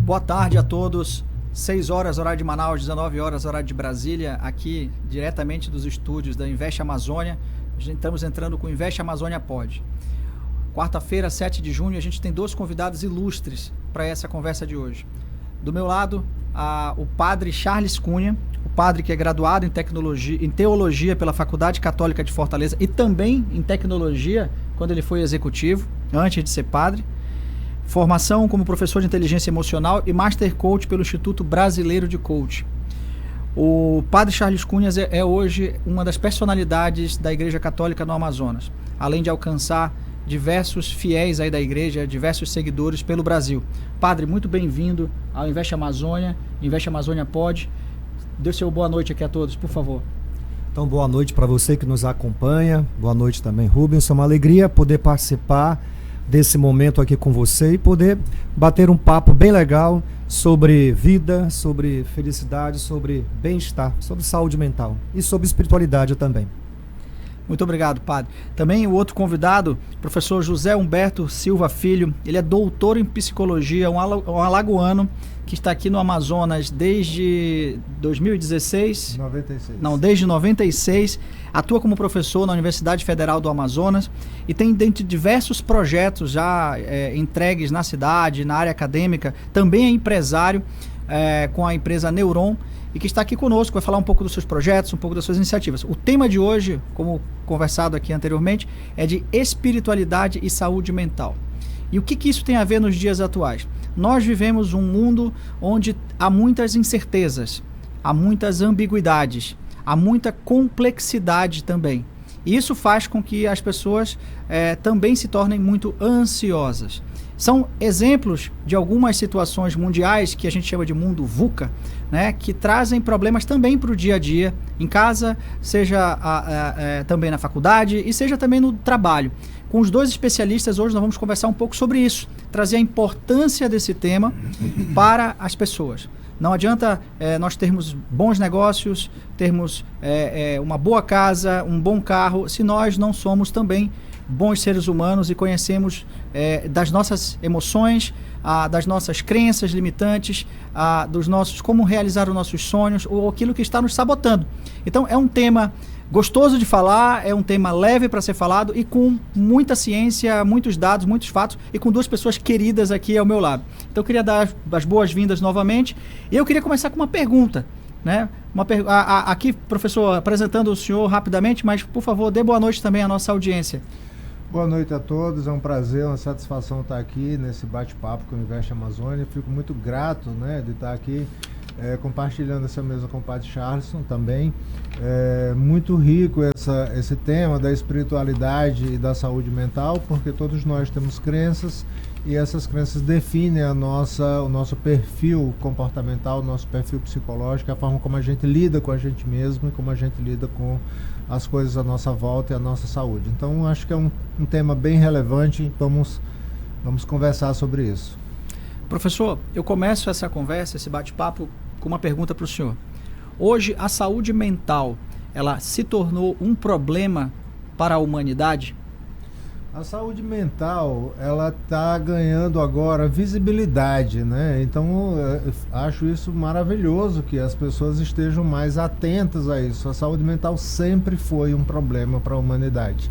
Boa tarde a todos. 6 horas, horário de Manaus, 19 horas, horário de Brasília, aqui diretamente dos estúdios da Invest Amazônia. Estamos entrando com o Invest Amazônia Pod. Quarta-feira, 7 de junho, a gente tem 2 convidados ilustres para essa conversa de hoje. Do meu lado, o padre Charles Cunha, o padre que é graduado em teologia pela Faculdade Católica de Fortaleza e também em tecnologia, quando ele foi executivo, antes de ser padre. Formação como professor de inteligência emocional e Master Coach pelo Instituto Brasileiro de Coach. O padre Charles Cunha é hoje uma das personalidades da Igreja Católica no Amazonas, além de alcançar diversos fiéis aí da igreja, diversos seguidores pelo Brasil. Padre, muito bem-vindo ao Invest Amazônia, Invest Amazônia Pod. Dê seu boa noite aqui a todos, por favor. Então, boa noite para você que nos acompanha. Boa noite também, Rubens. É uma alegria poder participar desse momento aqui com você e poder bater um papo bem legal sobre vida, sobre felicidade, sobre bem-estar, sobre saúde mental e sobre espiritualidade também. Muito obrigado, padre. Também o outro convidado, professor José Humberto Silva Filho, ele é doutor em psicologia, um alagoano que está aqui no Amazonas desde 2016. 96. Não, desde 96. Atua como professor na Universidade Federal do Amazonas e tem dentre diversos projetos já entregues na cidade, na área acadêmica. Também é empresário com a empresa Neuron e que está aqui conosco, vai falar um pouco dos seus projetos, um pouco das suas iniciativas. O tema de hoje, como conversado aqui anteriormente, é de espiritualidade e saúde mental. E o que isso tem a ver nos dias atuais? Nós vivemos um mundo onde há muitas incertezas, há muitas ambiguidades, há muita complexidade também. E isso faz com que as pessoas também se tornem muito ansiosas. São exemplos de algumas situações mundiais que a gente chama de mundo VUCA, né, que trazem problemas também para o dia a dia, em casa, seja também na faculdade e seja também no trabalho. Com os 2 especialistas, hoje nós vamos conversar um pouco sobre isso, trazer a importância desse tema para as pessoas. Não adianta nós termos bons negócios, termos uma boa casa, um bom carro, se nós não somos também bons seres humanos e conhecemos das nossas emoções, das nossas crenças limitantes, como realizar os nossos sonhos ou aquilo que está nos sabotando. Então é um tema gostoso de falar, é um tema leve para ser falado e com muita ciência, muitos dados, muitos fatos e com 2 pessoas queridas aqui ao meu lado. Então eu queria dar as boas-vindas novamente e eu queria começar com uma pergunta, né? Aqui, professor, apresentando o senhor rapidamente, mas por favor, dê boa noite também à nossa audiência. Boa noite a todos, é um prazer, uma satisfação estar aqui nesse bate-papo com o Invest Amazônia. Fico muito grato, né, de estar aqui compartilhando essa mesa com o padre Charleson também. Muito rico esse tema da espiritualidade e da saúde mental, porque todos nós temos crenças e essas crenças definem o nosso perfil comportamental, o nosso perfil psicológico, a forma como a gente lida com a gente mesmo e como a gente lida com as coisas à nossa volta e a nossa saúde. Então, acho que é um tema bem relevante, vamos conversar sobre isso. Professor, eu começo essa conversa, esse bate-papo, com uma pergunta para o senhor. Hoje, a saúde mental, ela se tornou um problema para a humanidade? A saúde mental, ela está ganhando agora visibilidade, né? Então, acho isso maravilhoso que as pessoas estejam mais atentas a isso. A saúde mental sempre foi um problema para a humanidade.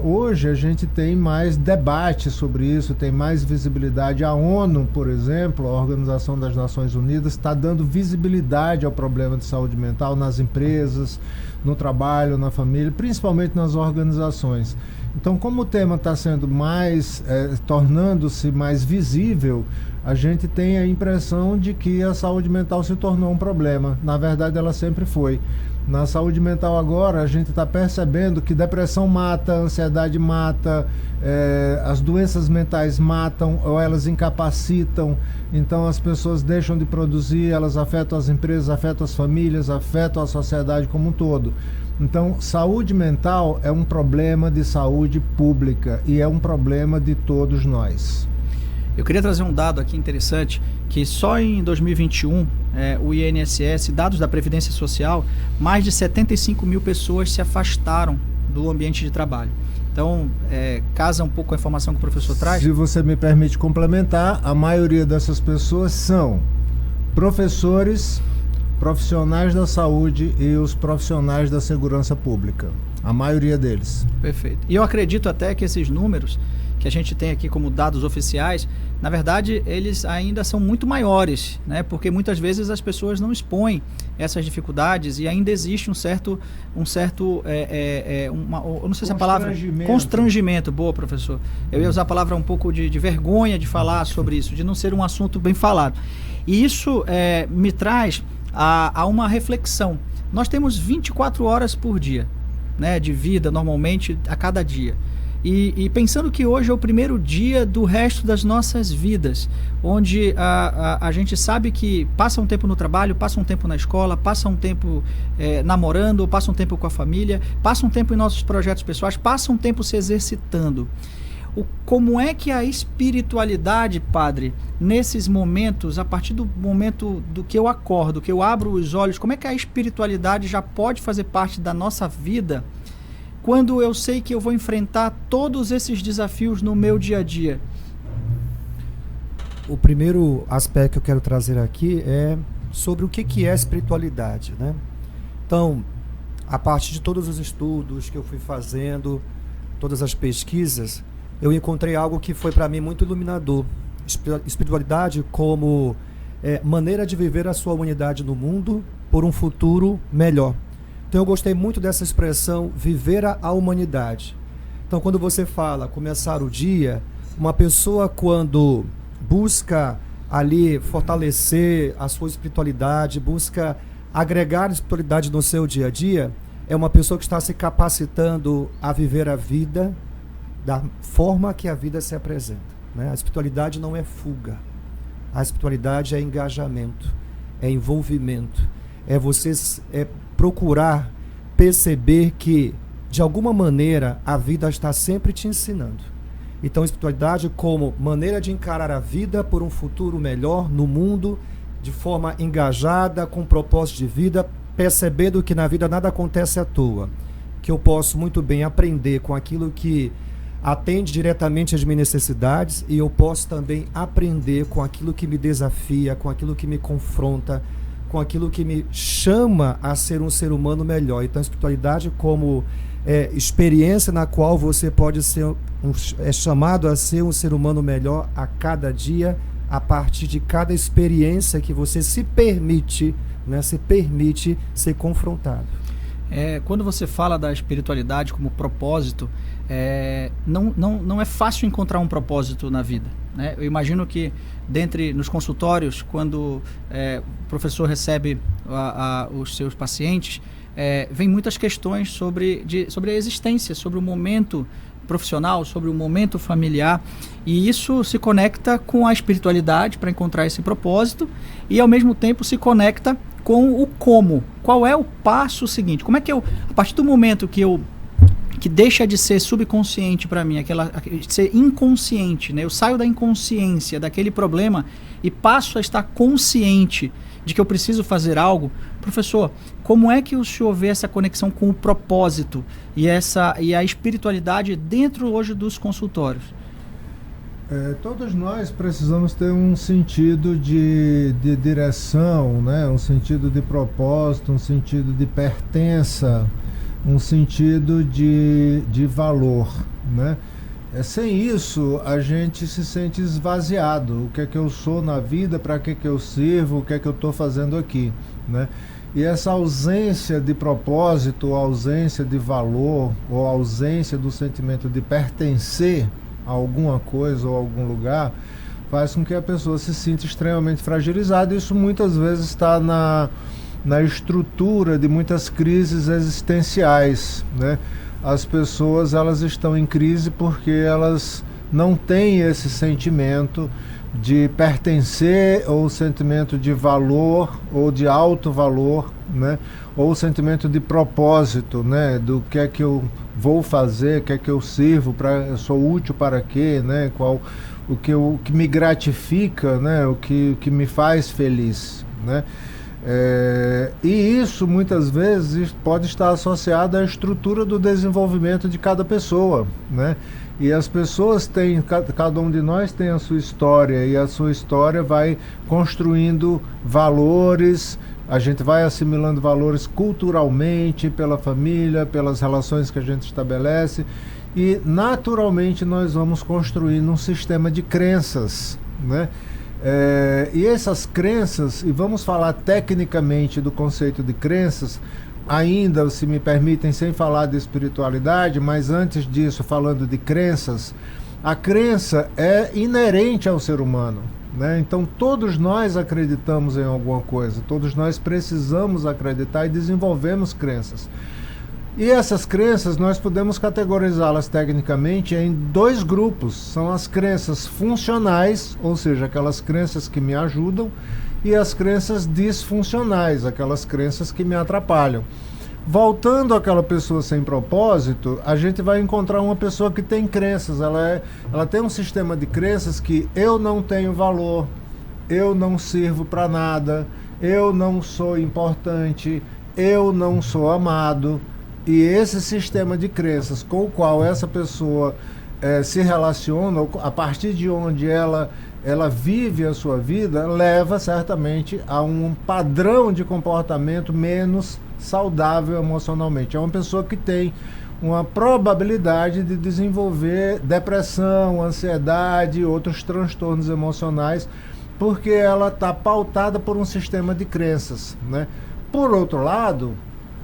Hoje a gente tem mais debate sobre isso, tem mais visibilidade. A ONU, por exemplo, a Organização das Nações Unidas, está dando visibilidade ao problema de saúde mental nas empresas, no trabalho, na família, principalmente nas organizações. Então, como o tema está sendo tornando-se mais visível, a gente tem a impressão de que a saúde mental se tornou um problema. Na verdade, ela sempre foi. Na saúde mental agora, a gente está percebendo que depressão mata, ansiedade mata, as doenças mentais matam ou elas incapacitam. Então as pessoas deixam de produzir, elas afetam as empresas, afetam as famílias, afetam a sociedade como um todo. Então, saúde mental é um problema de saúde pública e é um problema de todos nós. Eu queria trazer um dado aqui interessante, que só em 2021, o INSS, dados da Previdência Social, mais de 75 mil pessoas se afastaram do ambiente de trabalho. Então, casa um pouco com a informação que o professor traz. Se você me permite complementar, a maioria dessas pessoas são professores, profissionais da saúde e os profissionais da segurança pública. A maioria deles. Perfeito. E eu acredito até que esses números que a gente tem aqui como dados oficiais, na verdade, eles ainda são muito maiores, né? Porque muitas vezes as pessoas não expõem essas dificuldades e ainda existe eu não sei se a palavra... Constrangimento. Boa, professor. Eu ia usar a palavra um pouco de vergonha de falar sobre isso, de não ser um assunto bem falado. E isso me traz a uma reflexão. Nós temos 24 horas por dia, né, de vida, normalmente, a cada dia. E pensando que hoje é o primeiro dia do resto das nossas vidas, onde a gente sabe que passa um tempo no trabalho, passa um tempo na escola, passa um tempo namorando, passa um tempo com a família, passa um tempo em nossos projetos pessoais, passa um tempo se exercitando. Como é que a espiritualidade, padre, nesses momentos, a partir do momento do que eu acordo, que eu abro os olhos, como é que a espiritualidade já pode fazer parte da nossa vida quando eu sei que eu vou enfrentar todos esses desafios no meu dia a dia? O primeiro aspecto que eu quero trazer aqui é sobre o que é espiritualidade, né? Então, a partir de todos os estudos que eu fui fazendo, todas as pesquisas, eu encontrei algo que foi para mim muito iluminador. Espiritualidade como maneira de viver a sua humanidade no mundo por um futuro melhor. Então eu gostei muito dessa expressão, viver a humanidade. Então quando você fala começar o dia, uma pessoa quando busca ali fortalecer a sua espiritualidade, busca agregar espiritualidade no seu dia a dia, é uma pessoa que está se capacitando a viver a vida da forma que a vida se apresenta, né? A espiritualidade não é fuga. A espiritualidade é engajamento, é envolvimento, é você procurar perceber que, de alguma maneira, a vida está sempre te ensinando. Então, a espiritualidade como maneira de encarar a vida por um futuro melhor no mundo, de forma engajada, com propósito de vida, percebendo que na vida nada acontece à toa, que eu posso muito bem aprender com aquilo que atende diretamente às minhas necessidades e eu posso também aprender com aquilo que me desafia, com aquilo que me confronta, com aquilo que me chama a ser um ser humano melhor. Então, a espiritualidade como experiência na qual você pode ser chamado a ser um ser humano melhor a cada dia, a partir de cada experiência que você se permite, né, se permite ser confrontado. Quando você fala da espiritualidade como propósito, não é fácil encontrar um propósito na vida, né? Eu imagino que nos consultórios, quando o professor recebe os seus pacientes, vem muitas questões sobre a existência, sobre o momento profissional, sobre o momento familiar, e isso se conecta com a espiritualidade para encontrar esse propósito e ao mesmo tempo se conecta com o como. Qual é o passo seguinte? Como é que a partir do momento que deixa de ser subconsciente para mim, de ser inconsciente, né? Eu saio da inconsciência daquele problema e passo a estar consciente de que eu preciso fazer algo. Professor, como é que o senhor vê essa conexão com o propósito e a espiritualidade dentro hoje dos consultórios? Todos nós precisamos ter um sentido de direção, né? Um sentido de propósito, um sentido de pertença, um sentido de valor, né? Sem isso, a gente se sente esvaziado. O que é que eu sou na vida, para que eu sirvo, o que é que eu estou fazendo aqui, né? E essa ausência de propósito, ausência de valor, ou ausência do sentimento de pertencer a alguma coisa ou a algum lugar, faz com que a pessoa se sinta extremamente fragilizada. Isso muitas vezes está na estrutura de muitas crises existenciais, né? As pessoas, elas estão em crise porque elas não têm esse sentimento de pertencer, ou sentimento de valor, ou de alto valor, né? Ou o sentimento de propósito, né? Do que é que eu vou fazer, o que é que eu sirvo, eu sou útil para quê, né? O que me gratifica, né? O que me faz feliz, né? E isso muitas vezes pode estar associado à estrutura do desenvolvimento de cada pessoa, né? E as pessoas têm, cada um de nós tem a sua história, e a sua história vai construindo valores, a gente vai assimilando valores culturalmente, pela família, pelas relações que a gente estabelece, e naturalmente nós vamos construindo um sistema de crenças, né? E essas crenças, e vamos falar tecnicamente do conceito de crenças, ainda, se me permitem, sem falar de espiritualidade, mas antes disso, falando de crenças, a crença é inerente ao ser humano, né? Então todos nós acreditamos em alguma coisa, todos nós precisamos acreditar e desenvolvemos crenças. E essas crenças nós podemos categorizá-las tecnicamente em dois grupos. São as crenças funcionais, ou seja, aquelas crenças que me ajudam, e as crenças disfuncionais, aquelas crenças que me atrapalham. Voltando àquela pessoa sem propósito, a gente vai encontrar uma pessoa que tem crenças. Ela tem um sistema de crenças que eu não tenho valor, eu não sirvo para nada, eu não sou importante, eu não sou amado. E esse sistema de crenças com o qual essa pessoa se relaciona, a partir de onde ela vive a sua vida, leva certamente a um padrão de comportamento menos saudável emocionalmente. É uma pessoa que tem uma probabilidade de desenvolver depressão, ansiedade e outros transtornos emocionais, porque ela está pautada por um sistema de crenças, né? Por outro lado,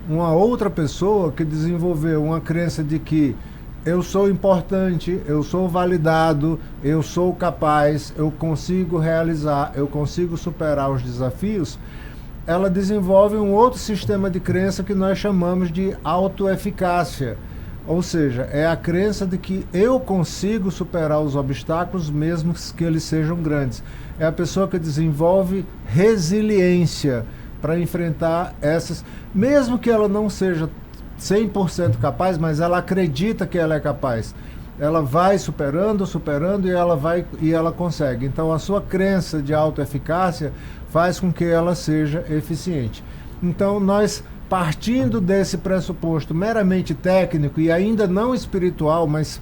uma outra pessoa que desenvolveu uma crença de que eu sou importante, eu sou validado, eu sou capaz, eu consigo realizar, eu consigo superar os desafios, ela desenvolve um outro sistema de crença que nós chamamos de autoeficácia. Ou seja, é a crença de que eu consigo superar os obstáculos mesmo que eles sejam grandes. É a pessoa que desenvolve resiliência para enfrentar essas, mesmo que ela não seja 100% capaz, mas ela acredita que ela é capaz. Ela vai superando e ela consegue. Então a sua crença de autoeficácia faz com que ela seja eficiente. Então nós, partindo desse pressuposto meramente técnico e ainda não espiritual, mas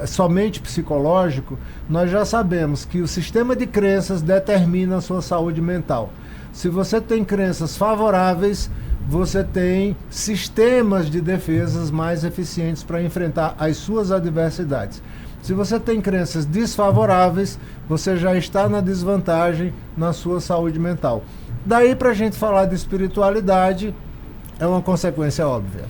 somente psicológico, nós já sabemos que o sistema de crenças determina a sua saúde mental. Se você tem crenças favoráveis, você tem sistemas de defesas mais eficientes para enfrentar as suas adversidades. Se você tem crenças desfavoráveis, você já está na desvantagem na sua saúde mental. Daí, para a gente falar de espiritualidade, é uma consequência óbvia.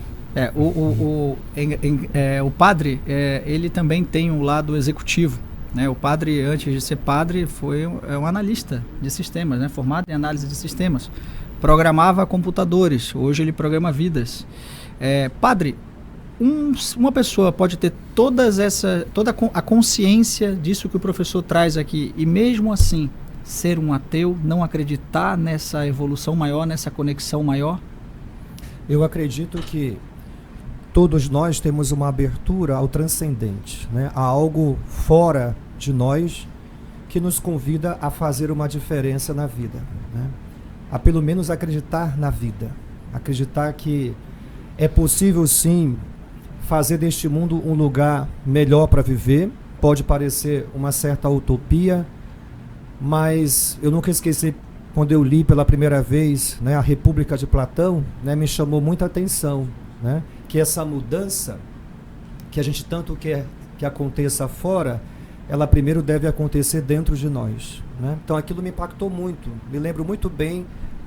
O padre, ele também tem um lado executivo, né? O padre, antes de ser padre, foi um analista de sistemas, né? Formado em análise de sistemas. Programava computadores, hoje ele programa vidas. Padre, uma pessoa pode ter toda a consciência disso que o professor traz aqui, e mesmo assim ser um ateu, não acreditar nessa evolução maior, nessa conexão maior? Eu acredito que todos nós temos uma abertura ao transcendente, né? A algo fora de nós que nos convida a fazer uma diferença na vida, né? A pelo menos acreditar na vida, acreditar que é possível sim fazer deste mundo um lugar melhor para viver. Pode parecer uma certa utopia, mas eu nunca esqueci quando eu li pela primeira vez, né, a República de Platão, né, me chamou muita atenção, né, que essa mudança que a gente tanto quer que aconteça fora, ela primeiro deve acontecer dentro de nós, né? Então aquilo me impactou muito. Me lembro muito bem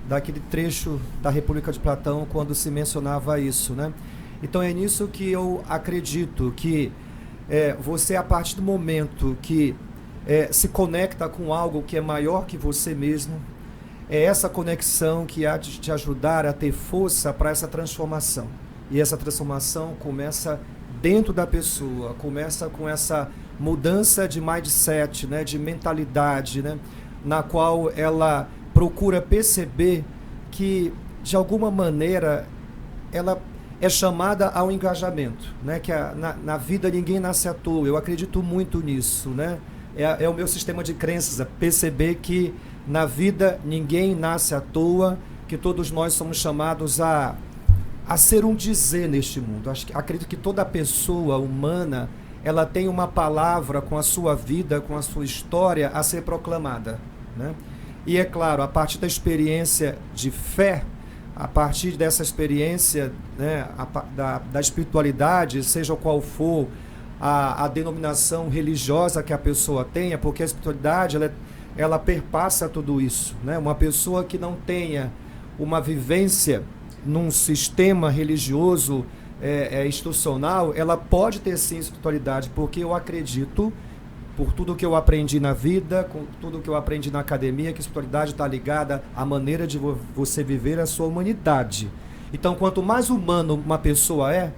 daquele trecho da República de Platão quando se mencionava isso, né? Então é nisso que eu acredito que você, a partir do momento que se conecta com algo que é maior que você mesmo, é essa conexão que há de te ajudar a ter força para essa transformação. E essa transformação começa dentro da pessoa, começa com essa mudança de mindset, né, de mentalidade, né, na qual ela procura perceber que, de alguma maneira, ela é chamada ao engajamento, né, que na vida ninguém nasce à toa. Eu acredito muito nisso, né? É o meu sistema de crenças, perceber que na vida ninguém nasce à toa, que todos nós somos chamados a ser um dizer neste mundo. Acredito que toda pessoa humana, ela tem uma palavra com a sua vida, com a sua história a ser proclamada, né? E é claro, a partir da experiência de fé, a partir dessa experiência, né, da espiritualidade, seja qual for a denominação religiosa que a pessoa tenha, porque a espiritualidade ela perpassa tudo isso, né? Uma pessoa que não tenha uma vivência num sistema religioso institucional, ela pode ter sim espiritualidade, porque eu acredito, por tudo que eu aprendi na vida, com tudo que eu aprendi na academia, que a espiritualidade está ligada à maneira de você viver a sua humanidade. Então, quanto mais humano uma pessoa é,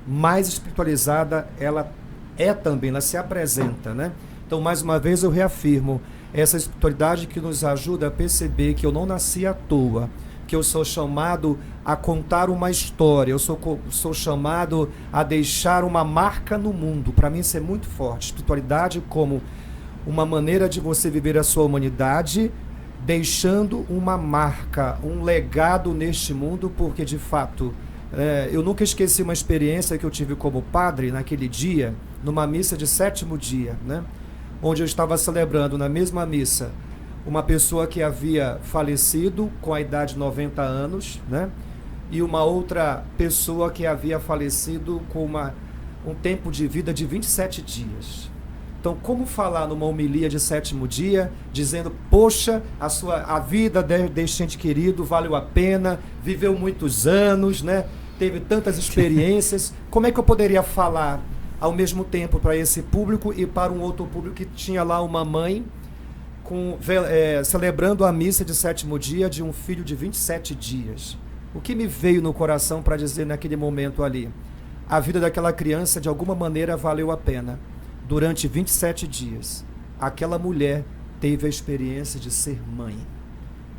mais espiritualizada ela é também, ela se apresenta, né? Então, mais uma vez eu reafirmo, essa espiritualidade que nos ajuda a perceber que eu não nasci à toa, que eu sou chamado a contar uma história, eu sou chamado a deixar uma marca no mundo. Para mim isso é muito forte. Espiritualidade como uma maneira de você viver a sua humanidade, deixando uma marca, um legado neste mundo, porque de fato, eu nunca esqueci uma experiência que eu tive como padre naquele dia, numa missa de 7º dia, né? Onde eu estava celebrando na mesma missa uma pessoa que havia falecido com a idade de 90 anos, né? E uma outra pessoa que havia falecido com um tempo de vida de 27 dias. Então, como falar numa homilia de 7º dia, dizendo, poxa, a vida deste ente querido valeu a pena, viveu muitos anos, né? Teve tantas experiências, como é que eu poderia falar ao mesmo tempo para esse público e para um outro público que tinha lá uma mãe celebrando a missa de 7º dia de um filho de 27 dias. O que me veio no coração para dizer naquele momento ali? A vida daquela criança de alguma maneira valeu a pena. Durante 27 dias, aquela mulher teve a experiência de ser mãe.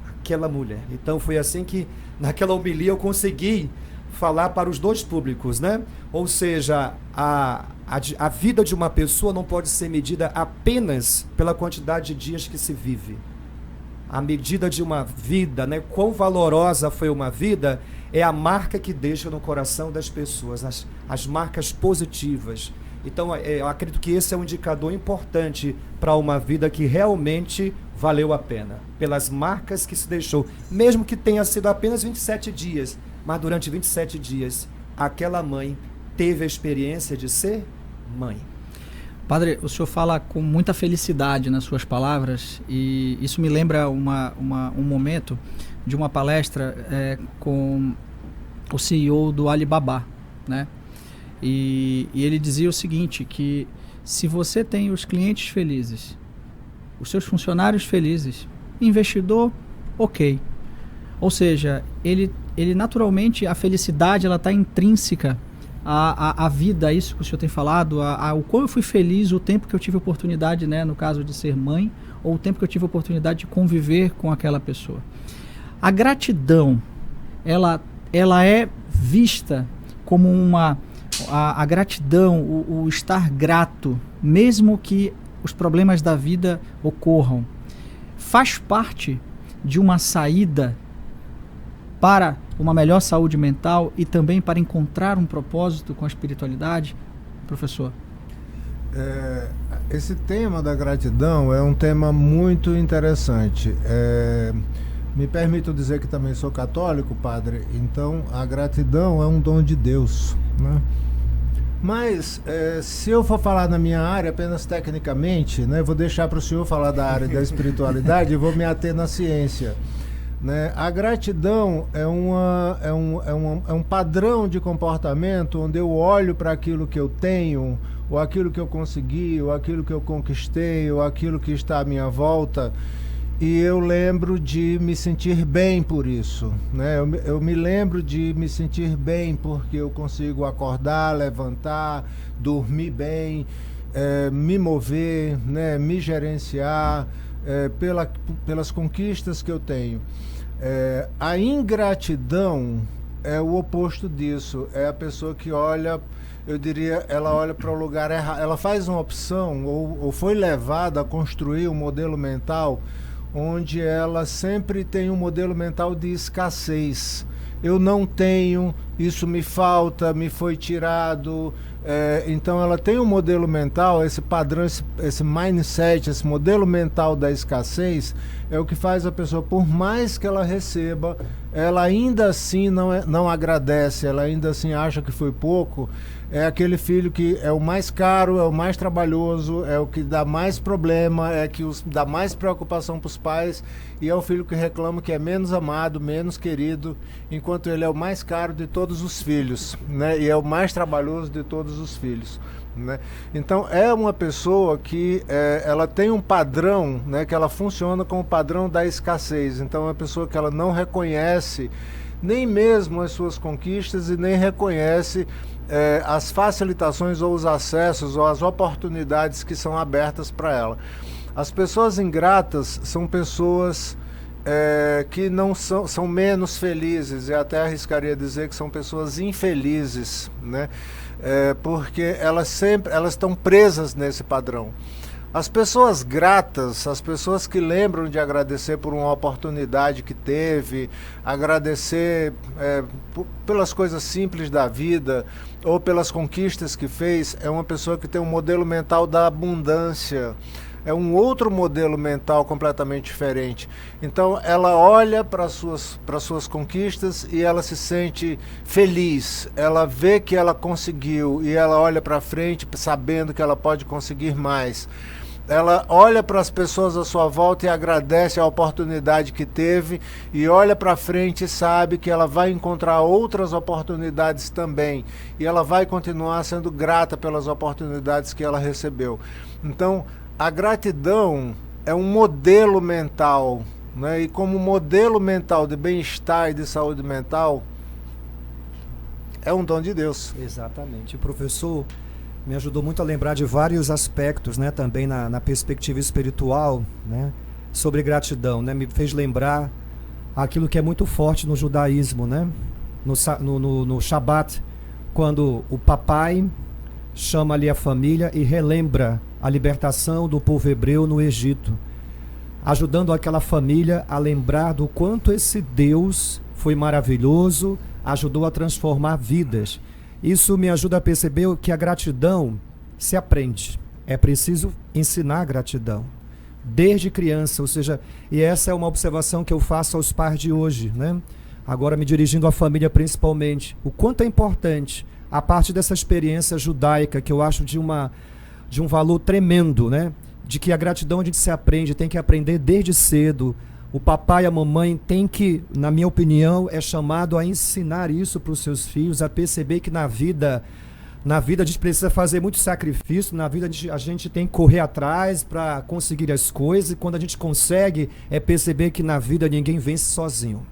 Aquela mulher. Então foi assim que naquela homilia eu consegui falar para os dois públicos, né? Ou seja, a vida de uma pessoa não pode ser medida apenas pela quantidade de dias que se vive. A medida de uma vida, né? Quão valorosa foi uma vida, é a marca que deixa no coração das pessoas, as marcas positivas. Então, eu acredito que esse é um indicador importante para uma vida que realmente valeu a pena, pelas marcas que se deixou, mesmo que tenha sido apenas 27 dias, mas durante 27 dias, aquela mãe teve a experiência de ser mãe. Padre, o senhor fala com muita felicidade nas suas palavras e isso me lembra um momento de uma palestra com o CEO do Alibaba, né? E ele dizia o seguinte, que se você tem os clientes felizes, os seus funcionários felizes, investidor, ok. Ou seja, ele naturalmente, a felicidade ela está intrínseca à vida, isso que o senhor tem falado, o quão eu fui feliz o tempo que eu tive oportunidade, né, no caso de ser mãe, ou o tempo que eu tive oportunidade de conviver com aquela pessoa. A gratidão, ela é vista como a gratidão, o estar grato, mesmo que os problemas da vida ocorram, faz parte de uma saída para uma melhor saúde mental e também para encontrar um propósito com a espiritualidade, professor? Esse tema da gratidão é um tema muito interessante. Me permito dizer que também sou católico, padre, então a gratidão é um dom de Deus, né? Mas, se eu for falar na minha área apenas tecnicamente, né, vou deixar para o senhor falar da área da espiritualidade e vou me ater na ciência. Né? A gratidão é um padrão de comportamento onde eu olho para aquilo que eu tenho, ou aquilo que eu consegui, ou aquilo que eu conquistei, ou aquilo que está à minha volta, e eu lembro de me sentir bem por isso, né? Eu me lembro de me sentir bem porque eu consigo acordar, levantar, dormir bem, me mover, né? Me gerenciar pelas conquistas que eu tenho. A ingratidão é o oposto disso, é a pessoa que olha, eu diria, ela olha para o lugar errado, ela faz uma opção ou foi levada a construir um modelo mental onde ela sempre tem um modelo mental de escassez. Eu não tenho, isso me falta, me foi tirado. Então ela tem um modelo mental, esse padrão, esse mindset, esse modelo mental da escassez é o que faz a pessoa, por mais que ela receba, ela ainda assim não agradece, ela ainda assim acha que foi pouco. É aquele filho que é o mais caro, é o mais trabalhoso, é o que dá mais problema, é que dá mais preocupação para os pais, e é o filho que reclama que é menos amado, menos querido, enquanto ele é o mais caro de todos os filhos, né? E é o mais trabalhoso de todos os filhos, né? Então é uma pessoa que ela tem um padrão, né, que ela funciona com o padrão da escassez. Então é uma pessoa que ela não reconhece nem mesmo as suas conquistas e nem reconhece as facilitações ou os acessos ou as oportunidades que são abertas para ela. As pessoas ingratas são pessoas que não são menos felizes, e até arriscaria dizer que são pessoas infelizes, né? Porque elas estão presas nesse padrão. As pessoas gratas, as pessoas que lembram de agradecer por uma oportunidade que teve, agradecer pelas coisas simples da vida ou pelas conquistas que fez, é uma pessoa que tem um modelo mental da abundância. É um outro modelo mental completamente diferente. Então ela olha para suas conquistas e ela se sente feliz. Ela vê que ela conseguiu e ela olha para frente sabendo que ela pode conseguir mais. Ela olha para as pessoas à sua volta e agradece a oportunidade que teve, e olha para frente e sabe que ela vai encontrar outras oportunidades também, e ela vai continuar sendo grata pelas oportunidades que ela recebeu. Então a gratidão é um modelo mental, né? E como modelo mental de bem-estar e de saúde mental, é um dom de Deus. Exatamente. O professor me ajudou muito a lembrar de vários aspectos, né, também na perspectiva espiritual, né, sobre gratidão, né, me fez lembrar aquilo que é muito forte no judaísmo, né, no Shabat, quando o papai chama ali a família e relembra a libertação do povo hebreu no Egito, ajudando aquela família a lembrar do quanto esse Deus foi maravilhoso, ajudou a transformar vidas. Isso me ajuda a perceber que a gratidão se aprende. É preciso ensinar a gratidão desde criança, ou seja, e essa é uma observação que eu faço aos pais de hoje, né? Agora me dirigindo à família principalmente, o quanto é importante a parte dessa experiência judaica, que eu acho de um valor tremendo, né? De que a gratidão a gente se aprende, tem que aprender desde cedo. O papai e a mamãe tem que, na minha opinião, é chamado a ensinar isso para os seus filhos, a perceber que na vida a gente precisa fazer muito sacrifício, na vida a gente tem que correr atrás para conseguir as coisas, e quando a gente consegue, é perceber que na vida ninguém vence sozinho.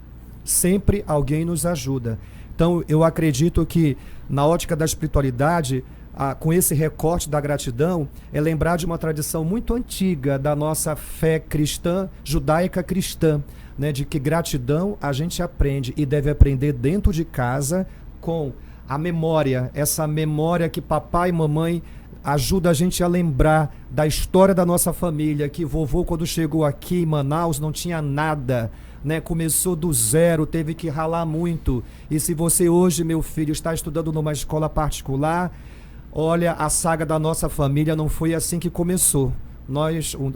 Sempre alguém nos ajuda. Então, eu acredito que, na ótica da espiritualidade, com esse recorte da gratidão, é lembrar de uma tradição muito antiga da nossa fé cristã, judaica cristã, né, de que gratidão a gente aprende e deve aprender dentro de casa com a memória, essa memória que papai e mamãe ajuda a gente a lembrar da história da nossa família, que vovô, quando chegou aqui em Manaus, não tinha nada, né? Começou do zero, teve que ralar muito. E se você hoje, meu filho, está estudando numa escola particular, olha, a saga da nossa família não foi assim que começou.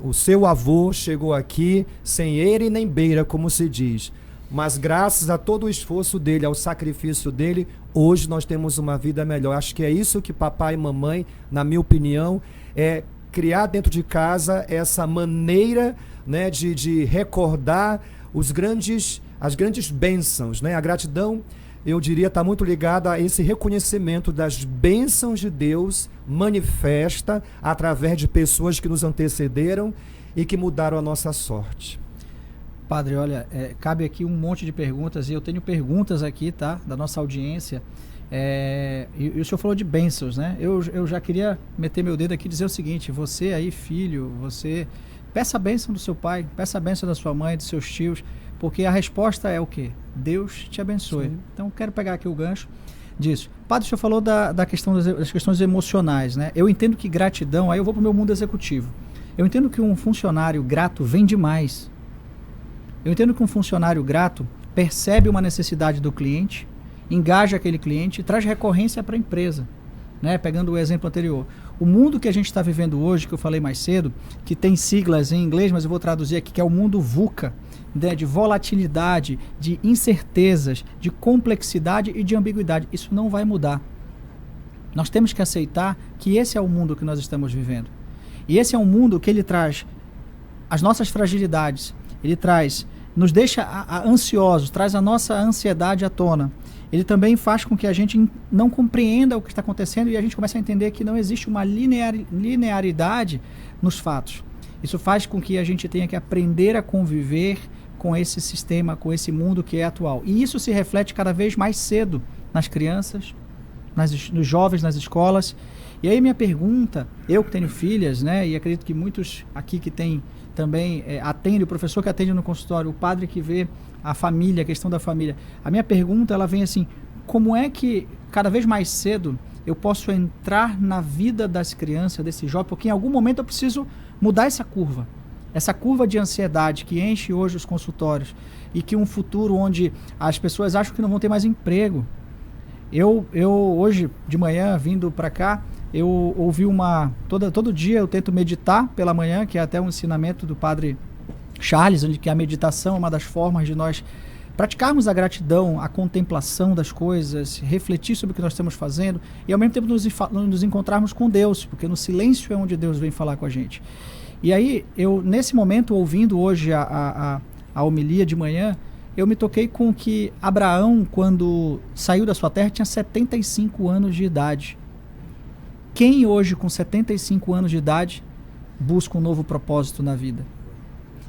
O seu avô chegou aqui sem eira e nem beira, como se diz. Mas graças a todo o esforço dele, ao sacrifício dele, hoje nós temos uma vida melhor. Acho que é isso que papai e mamãe, na minha opinião, é criar dentro de casa essa maneira, né, de recordar as grandes bênçãos, né? A gratidão, eu diria, está muito ligada a esse reconhecimento das bênçãos de Deus manifesta através de pessoas que nos antecederam e que mudaram a nossa sorte. Padre, olha, cabe aqui um monte de perguntas, e eu tenho perguntas aqui, tá, da nossa audiência. E o senhor falou de bênçãos, né? Eu já queria meter meu dedo aqui e dizer o seguinte: você aí, filho, você peça a bênção do seu pai, peça a bênção da sua mãe, dos seus tios, porque a resposta é o quê? Deus te abençoe. Sim. Então, quero pegar aqui o gancho disso. Padre, o senhor falou da questão das questões emocionais, né? Eu entendo que gratidão, aí eu vou para o meu mundo executivo. Eu entendo que um funcionário grato vende mais Eu entendo que um funcionário grato percebe uma necessidade do cliente, engaja aquele cliente e traz recorrência para a empresa. Né? Pegando o exemplo anterior. O mundo que a gente está vivendo hoje, que eu falei mais cedo, que tem siglas em inglês, mas eu vou traduzir aqui, que é o mundo VUCA, né? De volatilidade, de incertezas, de complexidade e de ambiguidade. Isso não vai mudar. Nós temos que aceitar que esse é o mundo que nós estamos vivendo. E esse é um mundo que ele traz as nossas fragilidades, ele traz, nos deixa ansiosos, traz a nossa ansiedade à tona. Ele também faz com que a gente não compreenda o que está acontecendo e a gente comece a entender que não existe uma linearidade nos fatos. Isso faz com que a gente tenha que aprender a conviver com esse sistema, com esse mundo que é atual. E isso se reflete cada vez mais cedo nas crianças, nos jovens, nas escolas. E aí minha pergunta, eu que tenho filhas, né, e acredito que muitos aqui que têm também atende, o professor que atende no consultório, o padre que vê a família, a questão da família. A minha pergunta, ela vem assim, como é que cada vez mais cedo eu posso entrar na vida das crianças, desse jovem, porque em algum momento eu preciso mudar essa curva de ansiedade que enche hoje os consultórios e que um futuro onde as pessoas acham que não vão ter mais emprego. Eu hoje de manhã, vindo para cá, eu ouvi todo dia eu tento meditar pela manhã, que é até um ensinamento do padre Charles, onde que a meditação é uma das formas de nós praticarmos a gratidão, a contemplação das coisas, refletir sobre o que nós estamos fazendo e ao mesmo tempo nos encontrarmos com Deus, porque no silêncio é onde Deus vem falar com a gente. E aí, eu nesse momento, ouvindo hoje a homilia de manhã, eu me toquei com que Abraão, quando saiu da sua terra, tinha 75 anos de idade. Quem hoje, com 75 anos de idade, busca um novo propósito na vida?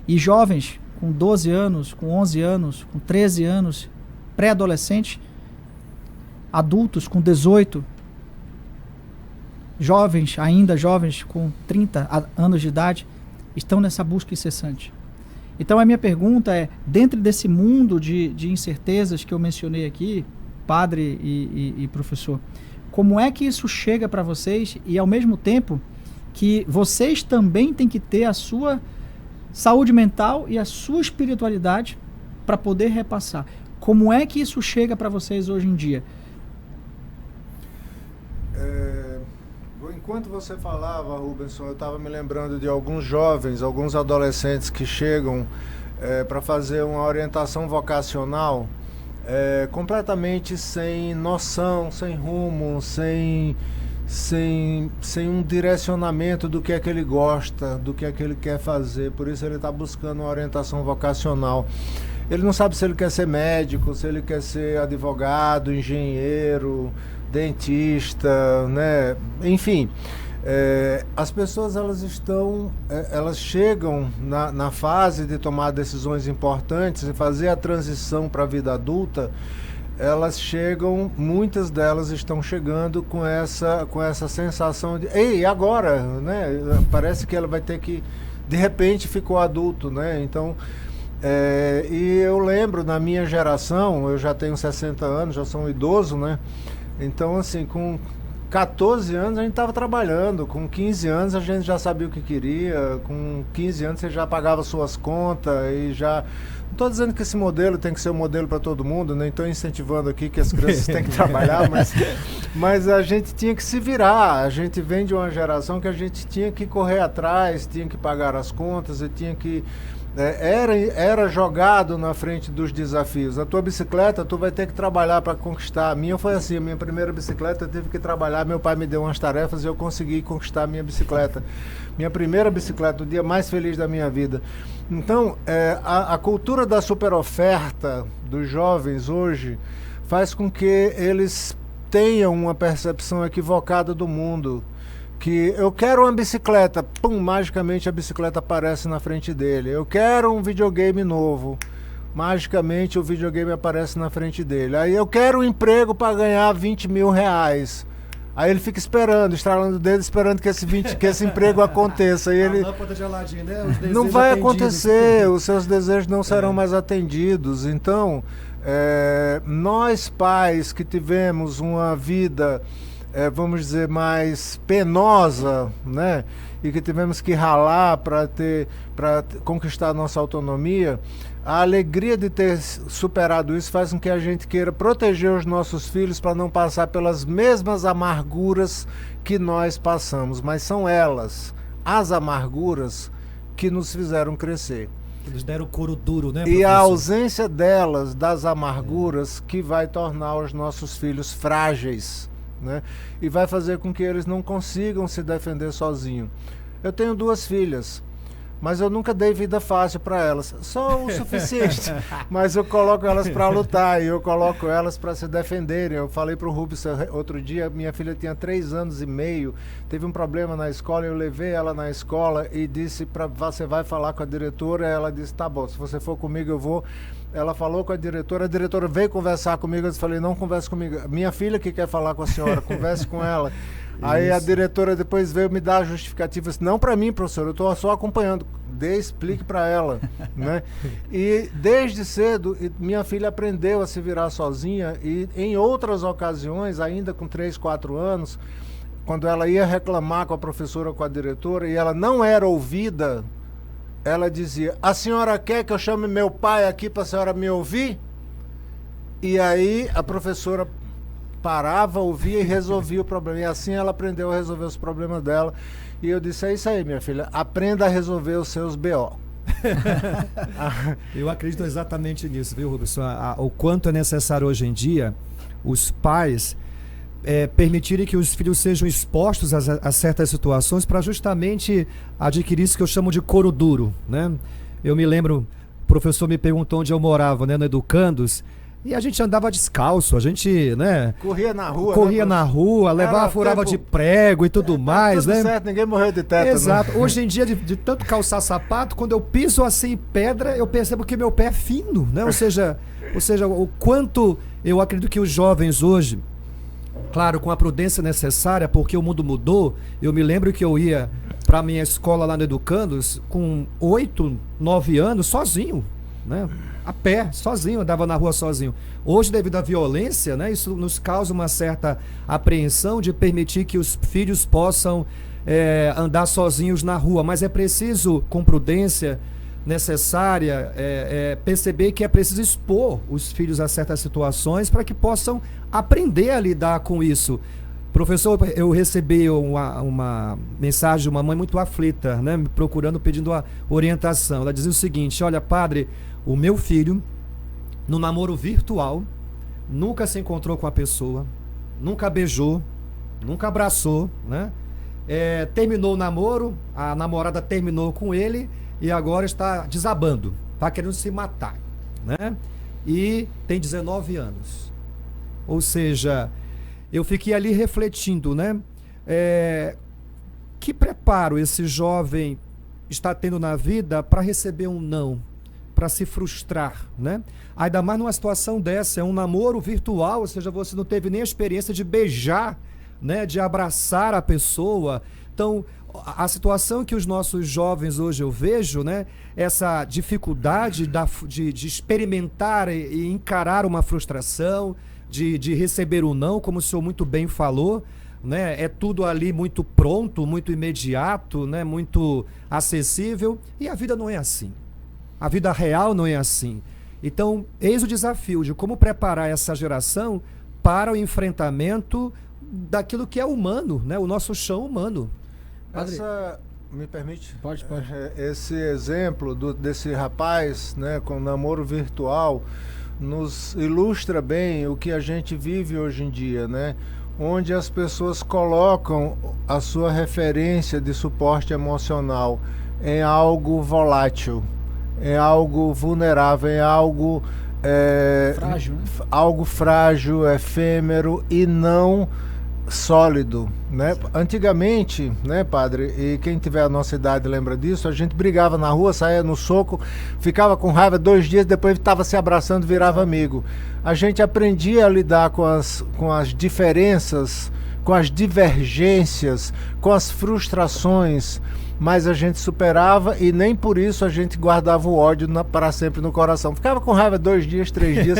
E jovens com 12 anos, com 11 anos, com 13 anos, pré-adolescentes, adultos com 18, jovens com 30 anos de idade, estão nessa busca incessante. Então a minha pergunta é, dentro desse mundo de incertezas que eu mencionei aqui, padre e professor, como é que isso chega para vocês e ao mesmo tempo que vocês também têm que ter a sua saúde mental e a sua espiritualidade para poder repassar? Como é que isso chega para vocês hoje em dia? Enquanto você falava, Rubensson, eu estava me lembrando de alguns jovens, alguns adolescentes que chegam para fazer uma orientação vocacional completamente sem noção, sem rumo, sem um direcionamento do que é que ele gosta, do que é que ele quer fazer. Por isso ele está buscando uma orientação vocacional. Ele não sabe se ele quer ser médico, se ele quer ser advogado, engenheiro, dentista, né? Enfim, as pessoas elas chegam na fase de tomar decisões importantes e fazer a transição para a vida adulta. Muitas delas estão chegando com essa sensação de, ei, agora, né? Parece que ela vai ter que, de repente ficou adulto, né? Então, e eu lembro, na minha geração, eu já tenho 60 anos, já sou um idoso, né? Então, assim, com 14 anos a gente estava trabalhando, com 15 anos a gente já sabia o que queria, com 15 anos você já pagava suas contas e já... Não estou dizendo que esse modelo tem que ser um modelo para todo mundo, nem estou incentivando aqui que as crianças têm que trabalhar, mas a gente tinha que se virar. A gente vem de uma geração que a gente tinha que correr atrás, tinha que pagar as contas e tinha que... Era jogado na frente dos desafios. A tua bicicleta, tu vai ter que trabalhar para conquistar. A minha foi assim, a minha primeira bicicleta eu tive que trabalhar, meu pai me deu umas tarefas e eu consegui conquistar a minha bicicleta. Minha primeira bicicleta, o dia mais feliz da minha vida. Então, a cultura da superoferta dos jovens hoje faz com que eles tenham uma percepção equivocada do mundo. Que eu quero uma bicicleta, pum, magicamente a bicicleta aparece na frente dele. Eu quero um videogame novo, magicamente o videogame aparece na frente dele. Aí eu quero um emprego para ganhar 20 mil reais. Aí ele fica esperando, estralando o dedo, esperando que esse emprego aconteça. E ele não vai acontecer, os seus desejos não serão mais atendidos. Então, nós pais que tivemos uma vida vamos dizer, mais penosa, né? E que tivemos que ralar para conquistar a nossa autonomia, a alegria de ter superado isso faz com que a gente queira proteger os nossos filhos para não passar pelas mesmas amarguras que nós passamos, mas são elas, as amarguras, que nos fizeram crescer. Eles deram couro duro, né, professor? E a ausência delas, das amarguras, que vai tornar os nossos filhos frágeis, né? E vai fazer com que eles não consigam se defender sozinhos. Eu tenho 2 filhas, mas eu nunca dei vida fácil para elas, só o suficiente. Mas eu coloco elas para lutar e eu coloco elas para se defenderem. Eu falei para o Rubens outro dia, minha filha tinha 3 anos e meio, teve um problema na escola, eu levei ela na escola e disse você vai falar com a diretora. Ela disse, tá bom, se você for comigo eu vou. Ela falou com a diretora veio conversar comigo, eu falei, não converse comigo, minha filha que quer falar com a senhora, converse com ela. Aí a diretora depois veio me dar a justificativa, disse, não para mim, professor, eu estou só acompanhando, explique para ela, né? E desde cedo minha filha aprendeu a se virar sozinha e em outras ocasiões, ainda com 3, 4 anos, quando ela ia reclamar com a professora, com a diretora, e ela não era ouvida, ela dizia, a senhora quer que eu chame meu pai aqui para a senhora me ouvir? E aí a professora parava, ouvia e resolvia o problema. E assim ela aprendeu a resolver os problemas dela. E eu disse, é isso aí, minha filha, aprenda a resolver os seus BO. Eu acredito exatamente nisso, viu, Rubens? O quanto é necessário hoje em dia os pais permitirem que os filhos sejam expostos a certas situações para justamente adquirir isso que eu chamo de couro duro, né? Eu me lembro, o professor me perguntou onde eu morava, né, no Educandos, e a gente andava descalço, a gente, né? Corria na rua. Corria, né, na rua, levava, furava de prego e tudo mais, tudo né? Certo, ninguém morreu de tétano. Exato. Hoje em dia, de tanto calçar sapato, quando eu piso assim em pedra, eu percebo que meu pé é fino, né? Ou seja, o quanto eu acredito que os jovens hoje, claro, com a prudência necessária, porque o mundo mudou. Eu me lembro que eu ia para a minha escola lá no Educandos com 8, 9 anos, sozinho, né? A pé, sozinho, andava na rua sozinho. Hoje, devido à violência, né, isso nos causa uma certa apreensão de permitir que os filhos possam andar sozinhos na rua, mas é preciso, com prudência necessária, perceber que é preciso expor os filhos a certas situações para que possam aprender a lidar com isso. Professor, eu recebi uma mensagem de uma mãe muito aflita, né, me procurando, pedindo a orientação. Ela dizia o seguinte, olha, padre, o meu filho, no namoro virtual, nunca se encontrou com a pessoa, nunca beijou, nunca abraçou, né? Terminou o namoro, a namorada terminou com ele e agora está desabando, está querendo se matar, né? E tem 19 anos. Ou seja, eu fiquei ali refletindo, né? Que preparo esse jovem está tendo na vida para receber um não, para se frustrar, né? Ainda mais numa situação dessa, é um namoro virtual, ou seja, você não teve nem a experiência de beijar, né, de abraçar a pessoa. Então, a situação que os nossos jovens hoje eu vejo, né, essa dificuldade de experimentar e encarar uma frustração, de receber um não, como o senhor muito bem falou, né, é tudo ali muito pronto, muito imediato, né, muito acessível, e a vida não é assim. A vida real não é assim. Então, eis o desafio de como preparar essa geração para o enfrentamento daquilo que é humano, né? O nosso chão humano. Me permite? Pode. Esse exemplo desse rapaz, né, com namoro virtual, nos ilustra bem o que a gente vive hoje em dia, né? Onde as pessoas colocam a sua referência de suporte emocional em algo volátil, é algo vulnerável, é algo frágil, né? Algo frágil, efêmero e não sólido, né? Antigamente, né, padre, e quem tiver a nossa idade lembra disso, a gente brigava na rua, saía no soco, ficava com raiva 2 dias, depois estava se abraçando, virava amigo. A gente aprendia a lidar com as diferenças com as divergências, com as frustrações, mas a gente superava e nem por isso a gente guardava o ódio para sempre no coração. Ficava com raiva 2 dias, 3 dias.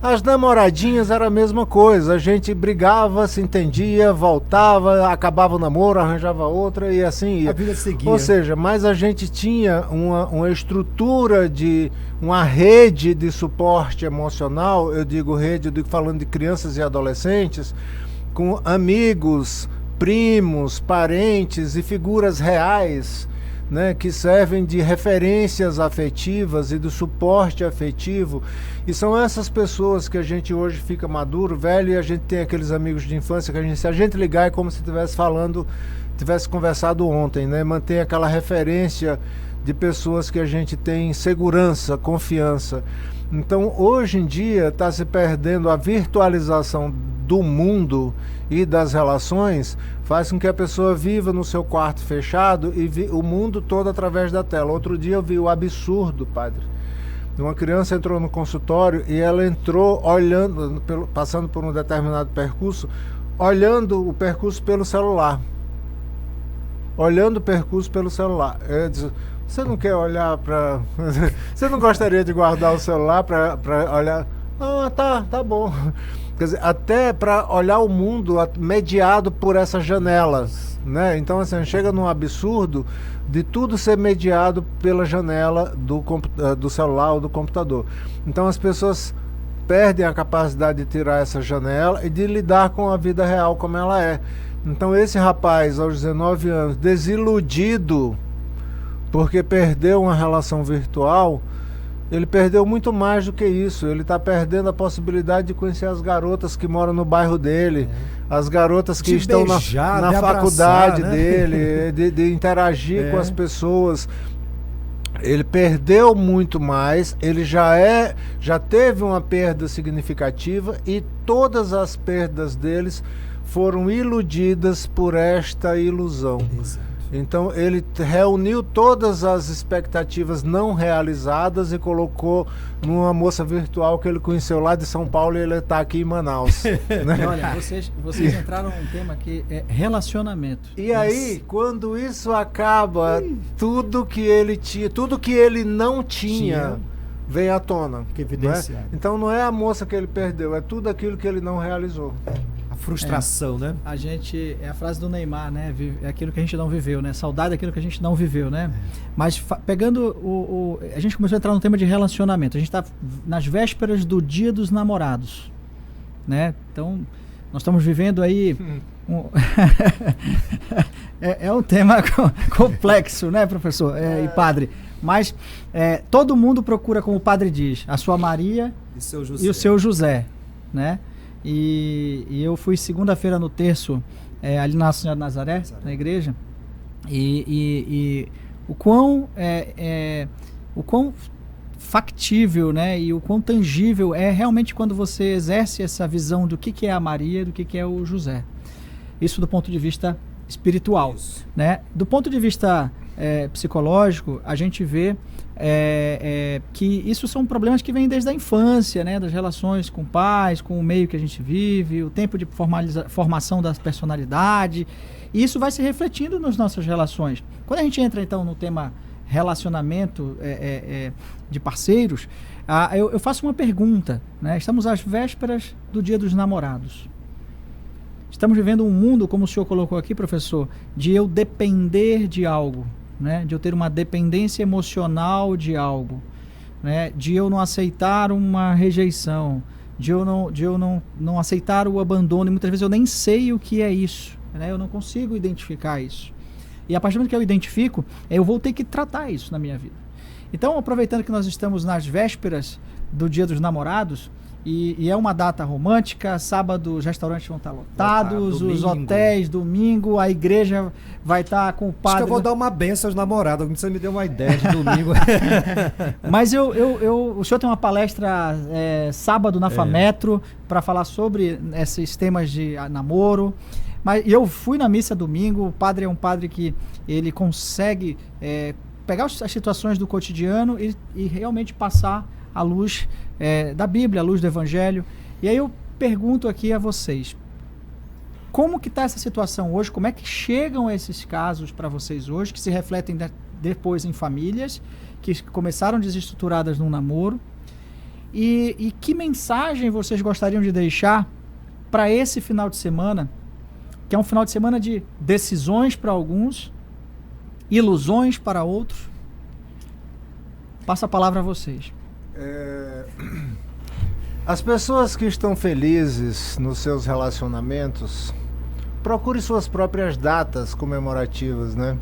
As namoradinhas era a mesma coisa. A gente brigava, se entendia, voltava, acabava o namoro, arranjava outra e assim ia. A vida seguia. Ou seja, mas a gente tinha uma estrutura uma rede de suporte emocional, eu digo rede, eu digo falando de crianças e adolescentes, com amigos, primos, parentes e figuras reais, né, que servem de referências afetivas e do suporte afetivo. E são essas pessoas que a gente hoje fica maduro, velho, e a gente tem aqueles amigos de infância que se a gente ligar é como se tivesse conversado ontem, né? Mantém aquela referência de pessoas que a gente tem segurança, confiança. Então, hoje em dia, está se perdendo a virtualização do mundo e das relações, faz com que a pessoa viva no seu quarto fechado e o mundo todo através da tela. Outro dia eu vi o absurdo, padre. Uma criança entrou no consultório e ela entrou olhando, passando por um determinado percurso, olhando o percurso pelo celular. Olhando o percurso pelo celular. Eu disse, você não quer olhar para... Você não gostaria de guardar o celular para olhar? Ah, tá bom. Quer dizer, até para olhar o mundo mediado por essas janelas, né? Então, assim, chega num absurdo de tudo ser mediado pela janela do celular ou do computador. Então, as pessoas perdem a capacidade de tirar essa janela e de lidar com a vida real como ela é. Então, esse rapaz, aos 19 anos, desiludido porque perdeu uma relação virtual, ele perdeu muito mais do que isso. Ele está perdendo a possibilidade de conhecer as garotas que moram no bairro dele, as garotas que estão na faculdade, né, dele, de interagir com as pessoas. Ele perdeu muito mais, ele já teve uma perda significativa e todas as perdas deles foram iludidas por esta ilusão. Exato. Então ele reuniu todas as expectativas não realizadas e colocou numa moça virtual que ele conheceu lá de São Paulo e ele está aqui em Manaus. Né? Olha, vocês entraram num tema que é relacionamento. E aí, quando isso acaba, tudo que ele tinha, tudo que ele não tinha vem à tona. Que evidenciado. Né? Então não é a moça que ele perdeu, é tudo aquilo que ele não realizou. Frustração, né? A gente, é a frase do Neymar, né? É aquilo que a gente não viveu, né? Saudade daquilo que a gente não viveu, né? Mas pegando a gente começou a entrar no tema de relacionamento. A gente está nas vésperas do Dia dos Namorados, né? Então, nós estamos vivendo aí é um tema complexo, né, professor e padre? Mas todo mundo procura, como o padre diz, a sua Maria e o seu José, né? E eu fui segunda-feira no terço ali na Senhora de Nazaré, na igreja, e o quão factível, né, e o quão tangível é realmente quando você exerce essa visão do que é a Maria e do que é o José. Isso do ponto de vista espiritual, né? Do ponto de vista psicológico, a gente vê que isso são problemas que vêm desde a infância, né? Das relações com pais, com o meio que a gente vive, o tempo de formação da personalidade, e isso vai se refletindo nas nossas relações. Quando a gente entra então no tema relacionamento de parceiros, eu faço uma pergunta, né? Estamos às vésperas do Dia dos Namorados. Estamos vivendo um mundo, como o senhor colocou aqui, professor, de eu depender de algo, né? De eu ter uma dependência emocional de algo, né? De eu não aceitar uma rejeição, de eu não aceitar o abandono, e muitas vezes eu nem sei o que é isso, né? Eu não consigo identificar isso. E a partir do momento que eu identifico, eu vou ter que tratar isso na minha vida. Então, aproveitando que nós estamos nas vésperas do Dia dos Namorados, e é uma data romântica, sábado os restaurantes vão estar lotados, os hotéis, domingo, a igreja vai estar com o padre... Acho que eu vou dar uma benção aos namorados, você me deu uma ideia de domingo. Mas o senhor tem uma palestra sábado na FAMetro para falar sobre esses temas de namoro. Mas eu fui na missa domingo, o padre é um padre que ele consegue pegar as situações do cotidiano e realmente passar a luz da Bíblia, a luz do Evangelho. E aí eu pergunto aqui a vocês, Como que está essa situação hoje? Como é que chegam esses casos para vocês hoje, que se refletem depois em famílias que começaram desestruturadas num namoro? E que mensagem vocês gostariam de deixar para esse final de semana, que é um final de semana de decisões para alguns, ilusões para outros? Passo a palavra a vocês. As pessoas que estão felizes nos seus relacionamentos, procure suas próprias datas comemorativas, né?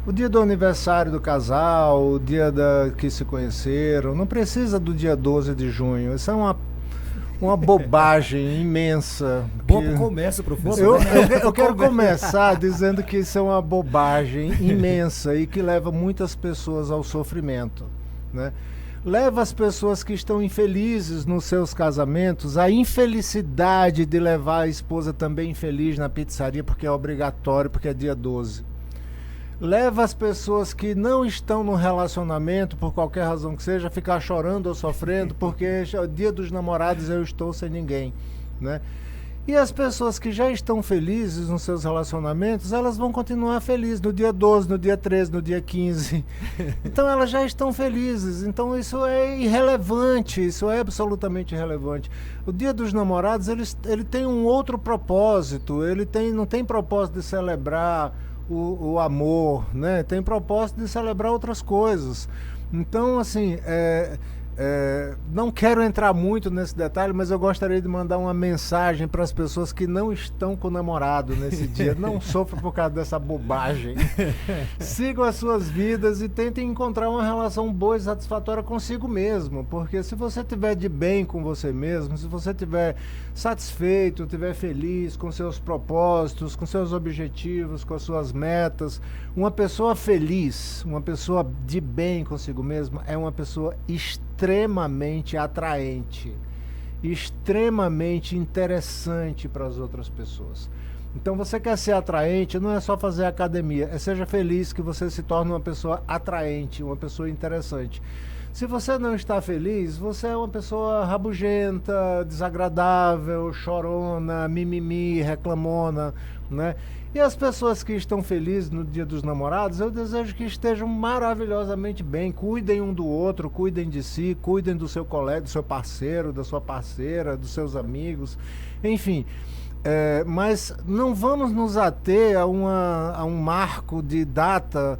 O dia do aniversário do casal, o dia que se conheceram, não precisa do dia 12 de junho. Isso é uma bobagem imensa. Bom começo, professor. Eu quero começar dizendo que isso é uma bobagem imensa e que leva muitas pessoas ao sofrimento, né? Leva as pessoas que estão infelizes nos seus casamentos à infelicidade de levar a esposa também infeliz na pizzaria, porque é obrigatório, porque é dia 12. Leva as pessoas que não estão no relacionamento, por qualquer razão que seja, a ficar chorando ou sofrendo, porque é o dia dos namorados, eu estou sem ninguém, né? E as pessoas que já estão felizes nos seus relacionamentos, elas vão continuar felizes no dia 12, no dia 13, no dia 15. Então elas já estão felizes. Então isso é irrelevante, isso é absolutamente irrelevante. O dia dos namorados, ele tem um outro propósito, não tem propósito de celebrar o amor, né? Tem propósito de celebrar outras coisas. Então, assim, não quero entrar muito nesse detalhe, mas eu gostaria de mandar uma mensagem para as pessoas que não estão com o namorado nesse dia. Não sofram por causa dessa bobagem. Sigam as suas vidas e tentem encontrar uma relação boa e satisfatória consigo mesmo. Porque se você estiver de bem com você mesmo, se você estiver satisfeito, estiver feliz com seus propósitos, com seus objetivos, com as suas metas, uma pessoa feliz, uma pessoa de bem consigo mesma, é uma pessoa extremamente atraente, extremamente interessante para as outras pessoas. Então você quer ser atraente, não é só fazer academia, seja feliz que você se torne uma pessoa atraente, uma pessoa interessante. Se você não está feliz, você é uma pessoa rabugenta, desagradável, chorona, mimimi, reclamona, né? E as pessoas que estão felizes no dia dos namorados, eu desejo que estejam maravilhosamente bem, cuidem um do outro, cuidem de si, cuidem do seu colega, do seu parceiro, da sua parceira, dos seus amigos, enfim. Mas não vamos nos ater a um marco de data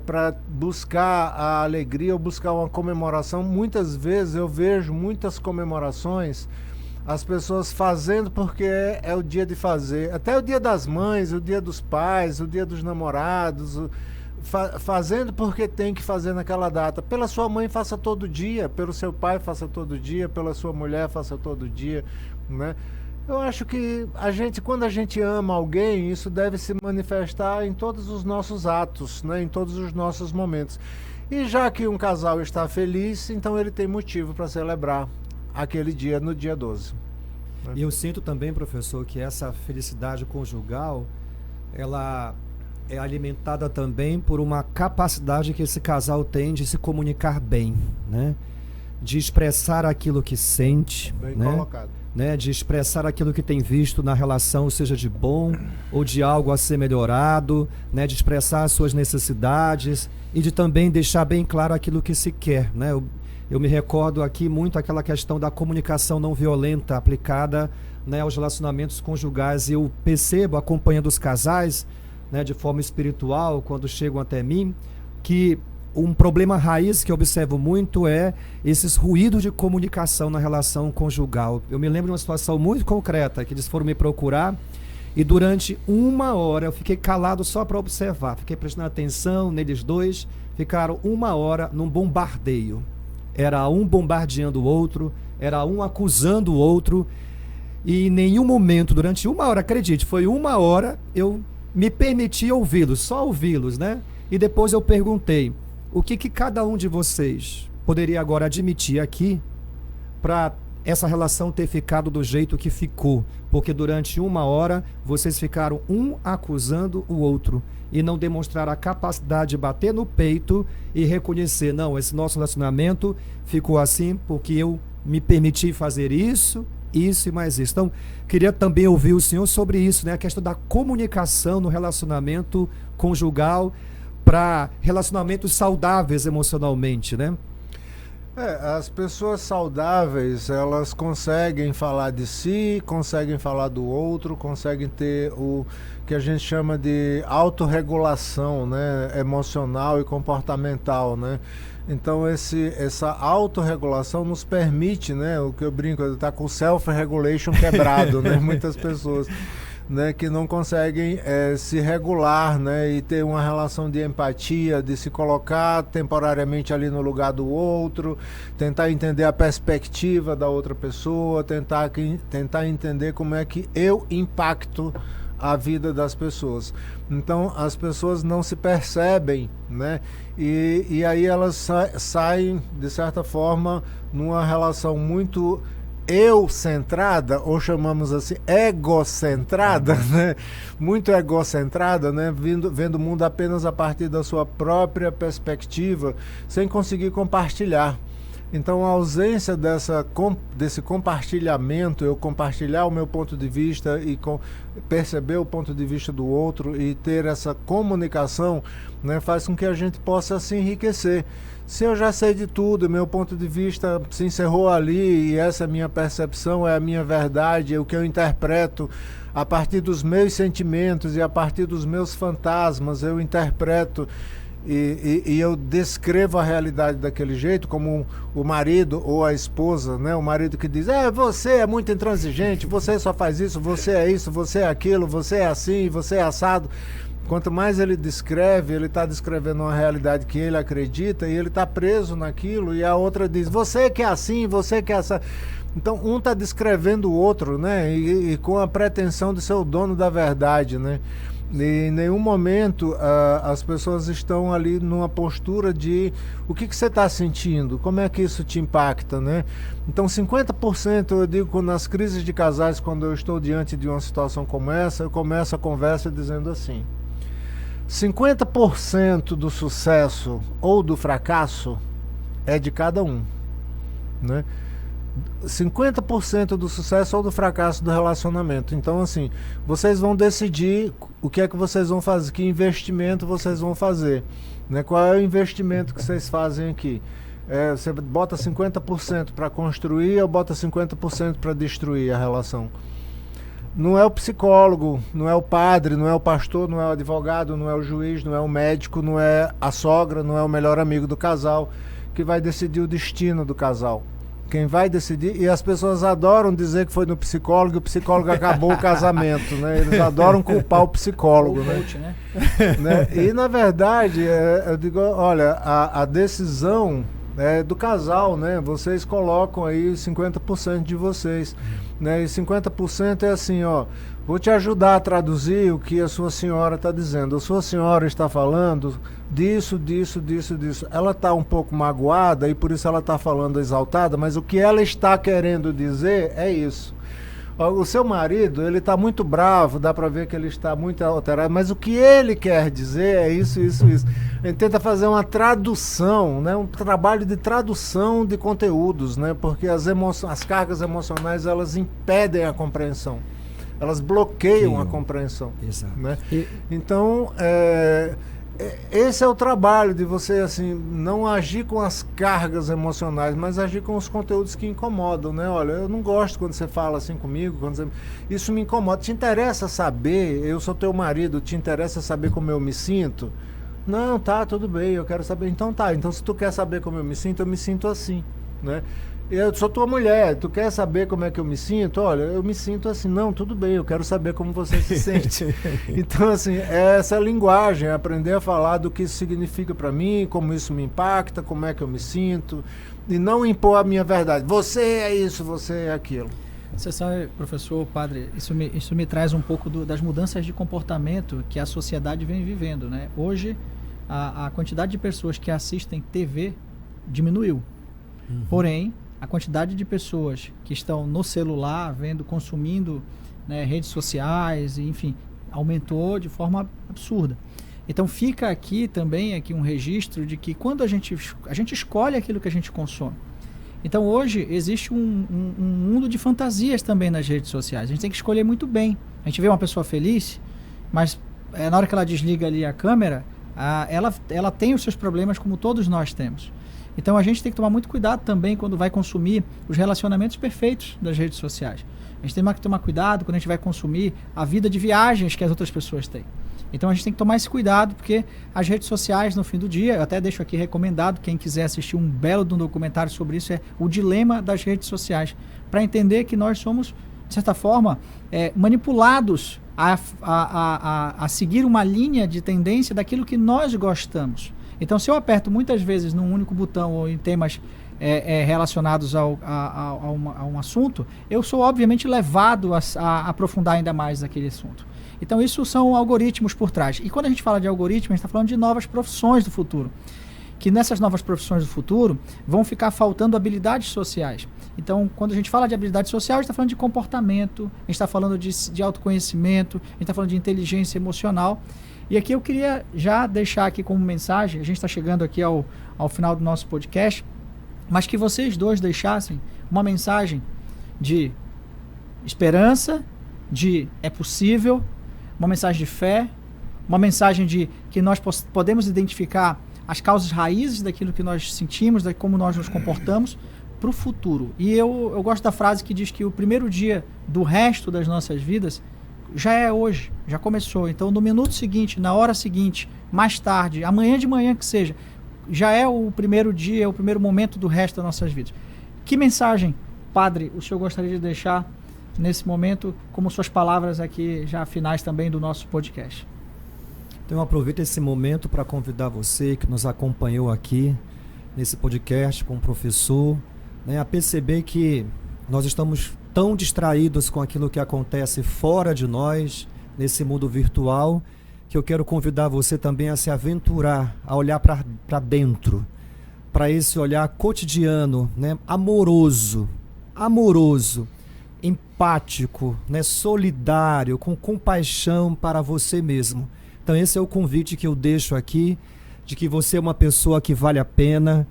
para buscar a alegria ou buscar uma comemoração. Muitas vezes eu vejo muitas comemorações, as pessoas fazendo porque é o dia de fazer. Até o dia das mães, o dia dos pais, o dia dos namorados, fazendo porque tem que fazer naquela data. Pela sua mãe, faça todo dia. Pelo seu pai, faça todo dia. Pela sua mulher, faça todo dia, né? Eu acho que quando a gente ama alguém, isso deve se manifestar em todos os nossos atos, né? Em todos os nossos momentos. E já que um casal está feliz, então ele tem motivo para celebrar aquele dia no dia 12. E eu sinto também, professor, que essa felicidade conjugal, ela é alimentada também por uma capacidade que esse casal tem de se comunicar bem, né? De expressar aquilo que sente, bem né? colocado. Né, de expressar aquilo que tem visto na relação, seja de bom ou de algo a ser melhorado, né, de expressar as suas necessidades e de também deixar bem claro aquilo que se quer, né? Eu me recordo aqui muito aquela questão da comunicação não violenta aplicada, né, aos relacionamentos conjugais. E eu percebo, acompanhando os casais, né, de forma espiritual, quando chegam até mim, que um problema raiz que eu observo muito é esses ruídos de comunicação na relação conjugal. Eu me lembro de uma situação muito concreta, que eles foram me procurar e durante 1 hora eu fiquei calado só para observar. Fiquei prestando atenção neles dois, ficaram 1 hora num bombardeio. Era um bombardeando o outro, era um acusando o outro, e em nenhum momento, durante 1 hora, acredite, foi 1 hora, eu me permiti ouvi-los, só ouvi-los, né? E depois eu perguntei, o que cada um de vocês poderia agora admitir aqui para essa relação ter ficado do jeito que ficou? Porque durante 1 hora vocês ficaram um acusando o outro e não demonstraram a capacidade de bater no peito e reconhecer, não, esse nosso relacionamento ficou assim porque eu me permiti fazer isso isso e mais isso. Então, queria também ouvir o senhor sobre isso, né? A questão da comunicação no relacionamento conjugal para relacionamentos saudáveis emocionalmente, né? As pessoas saudáveis, elas conseguem falar de si, conseguem falar do outro, conseguem ter o que a gente chama de autorregulação, né, emocional e comportamental, né? Então essa autorregulação nos permite, né, o que eu brinco, tá com o self-regulation quebrado, né, muitas pessoas, né, que não conseguem se regular, né, e ter uma relação de empatia, de se colocar temporariamente ali no lugar do outro, tentar entender a perspectiva da outra pessoa, tentar entender como é que eu impacto a vida das pessoas. Então as pessoas não se percebem, né, e aí elas saem de certa forma numa relação muito eu-centrada, ou chamamos assim, egocentrada, né? Muito egocentrada, né? Vendo o mundo apenas a partir da sua própria perspectiva, sem conseguir compartilhar. Então, a ausência desse compartilhamento, eu compartilhar o meu ponto de vista e perceber o ponto de vista do outro e ter essa comunicação, né, faz com que a gente possa se enriquecer. Se eu já sei de tudo, meu ponto de vista se encerrou ali e essa é a minha percepção, é a minha verdade, é o que eu interpreto a partir dos meus sentimentos e a partir dos meus fantasmas, eu interpreto e eu descrevo a realidade daquele jeito, como o marido ou a esposa, né? O marido que diz, você é muito intransigente, você só faz isso, você é aquilo, você é assim, você é assado. Quanto mais ele descreve, ele está descrevendo uma realidade que ele acredita e ele está preso naquilo, e a outra diz, você que é assim, você que é essa. Então um está descrevendo o outro, né? E com a pretensão de ser o dono da verdade, né? E em nenhum momento as pessoas estão ali numa postura de o que você está sentindo, como é que isso te impacta, né? Então 50%, eu digo, nas crises de casais, quando eu estou diante de uma situação como essa, eu começo a conversa dizendo assim: 50% do sucesso ou do fracasso é de cada um, né? 50% do sucesso ou do fracasso do relacionamento. Então, assim, vocês vão decidir o que é que vocês vão fazer, que investimento vocês vão fazer, né? Qual é o investimento que vocês fazem aqui? Você bota 50% para construir ou bota 50% para destruir a relação? Não é o psicólogo, não é o padre, não é o pastor, não é o advogado, não é o juiz, não é o médico, não é a sogra, não é o melhor amigo do casal que vai decidir o destino do casal. Quem vai decidir, e as pessoas adoram dizer que foi no psicólogo e o psicólogo acabou o casamento, né? Eles adoram culpar o psicólogo, né? Coach, né? E na verdade, eu digo, olha, a decisão é do casal, né? Vocês colocam aí 50% de vocês, né? E 50% é assim, ó, vou te ajudar a traduzir o que a sua senhora está dizendo. A sua senhora está falando disso, disso, disso, disso. Ela está um pouco magoada e por isso ela está falando exaltada, mas o que ela está querendo dizer é isso. O seu marido, ele está muito bravo, dá para ver que ele está muito alterado, mas o que ele quer dizer é isso, isso, isso. A gente tenta fazer uma tradução, né? Um trabalho de tradução de conteúdos, né? Porque as cargas emocionais, elas impedem a compreensão. Elas bloqueiam a compreensão. Exato. Né? Então, esse é o trabalho de você, assim, não agir com as cargas emocionais, mas agir com os conteúdos que incomodam, né? Olha, eu não gosto quando você fala assim comigo, isso me incomoda. Te interessa saber, eu sou teu marido, te interessa saber como eu me sinto? Não, tá, tudo bem, eu quero saber. Então tá, então se tu quer saber como eu me sinto assim, né? Eu sou tua mulher, tu quer saber como é que eu me sinto? Olha, eu me sinto assim. Não, tudo bem, eu quero saber como você se sente. Então, assim, essa linguagem, aprender a falar do que isso significa para mim, como isso me impacta, como é que eu me sinto, e não impor a minha verdade. Você é isso, você é aquilo. Você sabe, professor, padre, isso me traz um pouco das mudanças de comportamento que a sociedade vem vivendo, né? Hoje, a quantidade de pessoas que assistem TV diminuiu. Porém, a quantidade de pessoas que estão no celular, consumindo, né, redes sociais, enfim, aumentou de forma absurda. Então fica aqui também um registro de que quando a gente escolhe aquilo que a gente consome. Então hoje existe um mundo de fantasias também nas redes sociais. A gente tem que escolher muito bem. A gente vê uma pessoa feliz, mas na hora que ela desliga ali a câmera, ela tem os seus problemas como todos nós temos. Então a gente tem que tomar muito cuidado também quando vai consumir os relacionamentos perfeitos das redes sociais. A gente tem que tomar cuidado quando a gente vai consumir a vida de viagens que as outras pessoas têm. Então a gente tem que tomar esse cuidado, porque as redes sociais, no fim do dia, eu até deixo aqui recomendado, quem quiser assistir um belo de um documentário sobre isso, é O Dilema das Redes Sociais, para entender que nós somos, de certa forma, manipulados a seguir uma linha de tendência daquilo que nós gostamos. Então, se eu aperto muitas vezes num único botão ou em temas relacionados a um assunto, eu sou obviamente levado a aprofundar ainda mais aquele assunto. Então, isso são algoritmos por trás. E quando a gente fala de algoritmos, a gente está falando de novas profissões do futuro. Que nessas novas profissões do futuro vão ficar faltando habilidades sociais. Então, quando a gente fala de habilidade social, a gente está falando de comportamento, a gente está falando de autoconhecimento, a gente está falando de inteligência emocional. E aqui eu queria já deixar aqui como mensagem, a gente está chegando aqui ao final do nosso podcast, mas que vocês dois deixassem uma mensagem de esperança, de é possível, uma mensagem de fé, uma mensagem de que nós podemos identificar as causas raízes daquilo que nós sentimos, de como nós nos comportamos para o futuro. E eu gosto da frase que diz que o primeiro dia do resto das nossas vidas já é hoje, já começou. Então, no minuto seguinte, na hora seguinte, mais tarde, amanhã de manhã que seja, já é o primeiro dia, é o primeiro momento do resto das nossas vidas. Que mensagem, padre, o senhor gostaria de deixar nesse momento, como suas palavras aqui já finais também do nosso podcast? Então eu aproveito esse momento para convidar você que nos acompanhou aqui nesse podcast com o professor, a perceber que nós estamos tão distraídos com aquilo que acontece fora de nós, nesse mundo virtual, que eu quero convidar você também a se aventurar, a olhar para dentro, para esse olhar cotidiano, amoroso, empático, solidário, com compaixão para você mesmo. Então esse é o convite que eu deixo aqui, de que você é uma pessoa que vale a pena,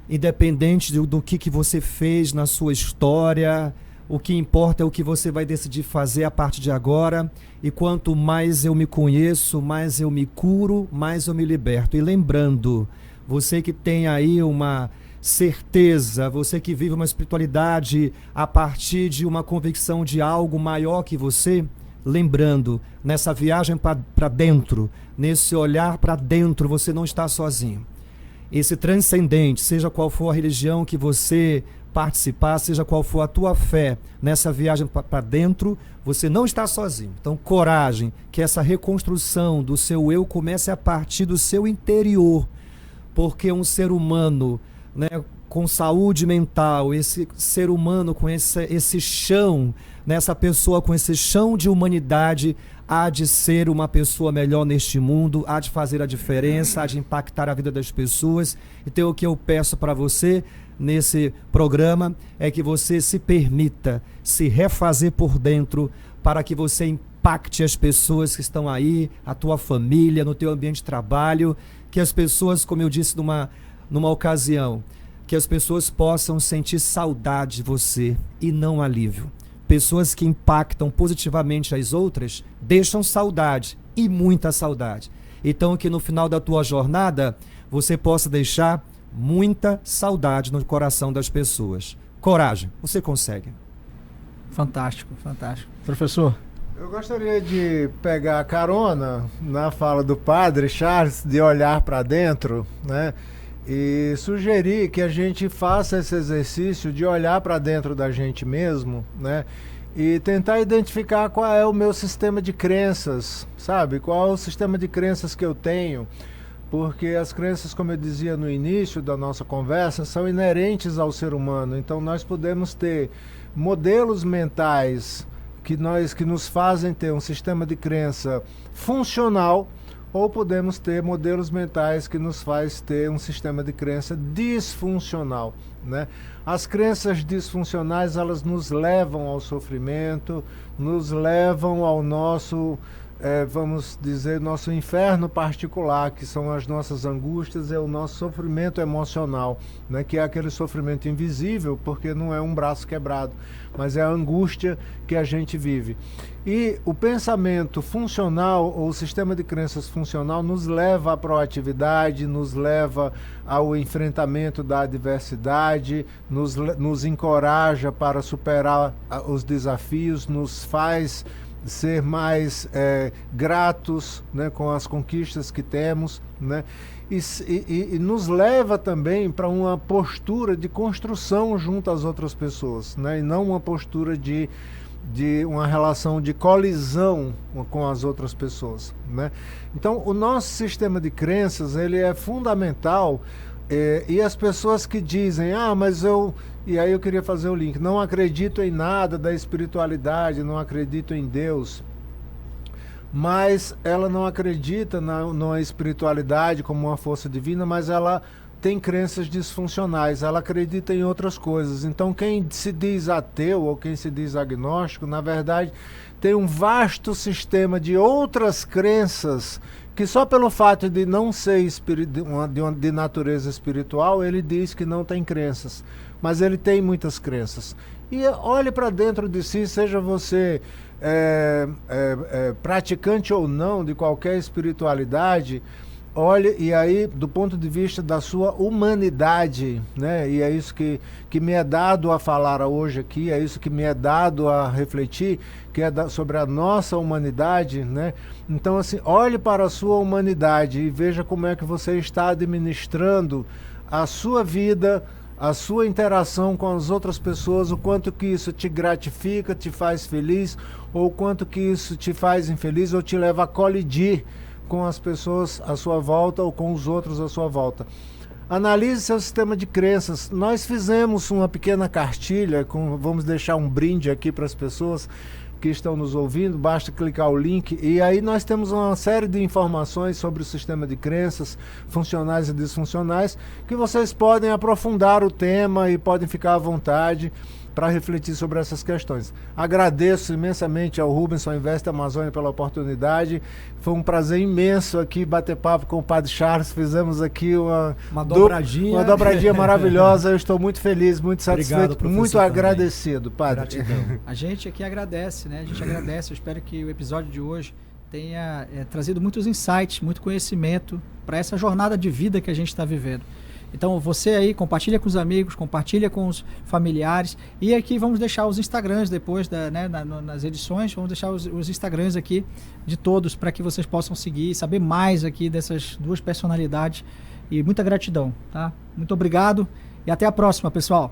independente do que você fez na sua história. O que importa é o que você vai decidir fazer a partir de agora. E quanto mais eu me conheço, mais eu me curo, mais eu me liberto. E lembrando, você que tem aí uma certeza, você que vive uma espiritualidade a partir de uma convicção de algo maior que você, lembrando, nessa viagem para dentro, nesse olhar para dentro, você não está sozinho. Esse transcendente, seja qual for a religião que você participar, seja qual for a tua fé, nessa viagem para dentro, você não está sozinho. Então, coragem, que essa reconstrução do seu eu comece a partir do seu interior, porque um ser humano, com saúde mental, esse ser humano com esse chão, essa pessoa com esse chão de humanidade, há de ser uma pessoa melhor neste mundo, há de fazer a diferença, há de impactar a vida das pessoas. Então o que eu peço para você nesse programa é que você se permita se refazer por dentro, para que você impacte as pessoas que estão aí, a tua família, no teu ambiente de trabalho, que as pessoas, como eu disse numa ocasião, que as pessoas possam sentir saudade de você e não alívio. Pessoas que impactam positivamente as outras deixam saudade, e muita saudade. Então que no final da tua jornada você possa deixar muita saudade no coração das pessoas. Coragem, você consegue. Fantástico, fantástico. Professor? Eu gostaria de pegar a carona na fala do padre Charles, de olhar para dentro, e sugerir que a gente faça esse exercício de olhar para dentro da gente mesmo, e tentar identificar qual é o meu sistema de crenças, sabe? Qual é o sistema de crenças que eu tenho, porque as crenças, como eu dizia no início da nossa conversa, são inerentes ao ser humano. Então nós podemos ter modelos mentais que nos fazem ter um sistema de crença funcional, ou podemos ter modelos mentais que nos faz ter um sistema de crença disfuncional, As crenças disfuncionais, elas nos levam ao sofrimento, nos levam ao nosso vamos dizer, nosso inferno particular, que são as nossas angústias, é o nosso sofrimento emocional, né? Que é aquele sofrimento invisível, porque não é um braço quebrado, mas é a angústia que a gente vive. E o pensamento funcional, ou o sistema de crenças funcional, nos leva à proatividade, nos leva ao enfrentamento da adversidade, nos encoraja para superar os desafios, nos faz ser mais gratos, né, com as conquistas que temos, né, e nos leva também para uma postura de construção junto às outras pessoas, né, e não uma postura de uma relação de colisão com as outras pessoas, né? Então, o nosso sistema de crenças, ele é fundamental, e as pessoas que dizem, e aí eu queria fazer o link, não acredito em nada da espiritualidade, não acredito em Deus, mas ela não acredita na espiritualidade como uma força divina, mas ela tem crenças disfuncionais, ela acredita em outras coisas. Então, quem se diz ateu ou quem se diz agnóstico, na verdade, tem um vasto sistema de outras crenças que só pelo fato de não ser de natureza espiritual, ele diz que não tem crenças. Mas ele tem muitas crenças. E olhe para dentro de si, seja você praticante ou não de qualquer espiritualidade, olhe, e aí, do ponto de vista da sua humanidade, né? E é isso que me é dado a falar hoje aqui, é isso que me é dado a refletir, que é sobre a nossa humanidade, né? Então, assim, olhe para a sua humanidade e veja como é que você está administrando a sua vida, a sua interação com as outras pessoas, o quanto que isso te gratifica, te faz feliz, ou o quanto que isso te faz infeliz ou te leva a colidir com as pessoas à sua volta ou com os outros à sua volta. Analise seu sistema de crenças. Nós fizemos uma pequena cartilha, vamos deixar um brinde aqui para as pessoas que estão nos ouvindo, basta clicar o link, e aí nós temos uma série de informações sobre o sistema de crenças funcionais e disfuncionais, que vocês podem aprofundar o tema e podem ficar à vontade para refletir sobre essas questões. Agradeço imensamente ao Rubens Invest Amazônia pela oportunidade. Foi um prazer imenso aqui bater papo com o Padre Charles. Fizemos aqui uma dobradinha maravilhosa. Eu estou muito feliz, muito satisfeito, obrigado, muito agradecido, Padre. Gratidão. A gente aqui agradece, né? A gente agradece. Eu espero que o episódio de hoje tenha trazido muitos insights, muito conhecimento para essa jornada de vida que a gente está vivendo. Então você aí, compartilha com os amigos, compartilha com os familiares, e aqui vamos deixar os Instagrams depois, nas edições, vamos deixar os Instagrams aqui de todos, para que vocês possam seguir e saber mais aqui dessas duas personalidades, e muita gratidão, tá? Muito obrigado e até a próxima, pessoal!